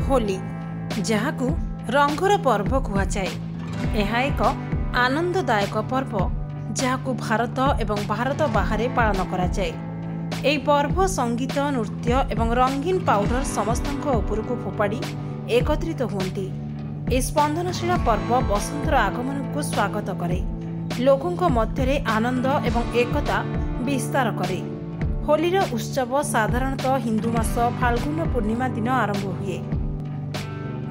होली जहाकू रंगर पर्व कुहाଯାଏ। ଏହା ଏକ आनंददायक पर्व जहाकू भारत एवं भारत बाहर पालन कराଯାए। ଏହି पर्व संगीत नृत्य एवं रंगीन पाउडर समस्तଙ୍କ उपरକୁ फोपाड़ी एकत्रित हुअन्ति। ଏହି स्पंदनशील पर्व बसंतर आगमन को स्वागत करे, लोकों मध्य आनंद एवं एकता विस्तार करे। होलीर उत्सव साधारणतः हिंदू मास फाल्गुन पूर्णिमा दिन आरंभ हुए।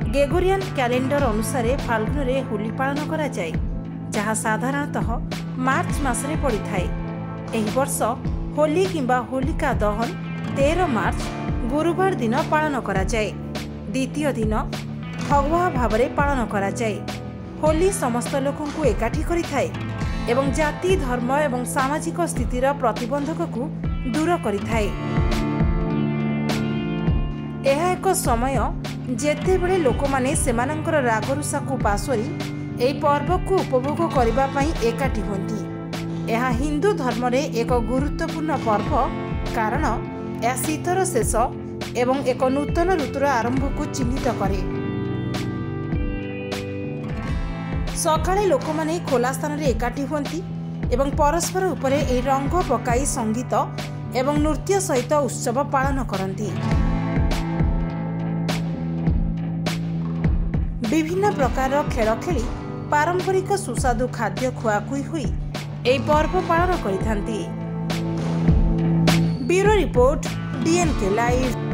ग्रेगोरियन कैलेंडर अनुसार फाल्गुन रे होली पालन करा जाए, जहाँ साधारणतः मार्च मासरे पड़ी थाए। एही वर्ष होली किंबा होलिका दहन 13 मार्च गुरुवार दिन पालन करा जाए। द्वितीय दिन फगुआ भाव में पालन करा जाए। होली समस्त लोकों को एकाठी करिथाए एवं जाति धर्म एवं सामाजिक स्थितिर प्रतिबंधक को दूर करिथाए। यह एक समय जेतेबेले लोकमाने सेमानंकर रागरुषा को पासोरी एही पर्व को उपभोग करिबा पई एकाठी होंती। यह हिंदू धर्म रे एक गुरुत्वपूर्ण पर्व, कारण यह शीतर शेष एवं एक नूतन ऋतुर आरंभ को चिन्हित करे। सकाळे लोकमाने खोला स्थान रे एकाठी होंती एवं परस्पर उपरे एही रंग पकाई संगीत एवं नृत्य सहित उत्सव पालन करती। विभिन्न प्रकार खेल खेली पारंपरिक सुस्वादु खाद्य खुआखुई हुई एही पर्व पालन करिथांती। Bureau report DNK live.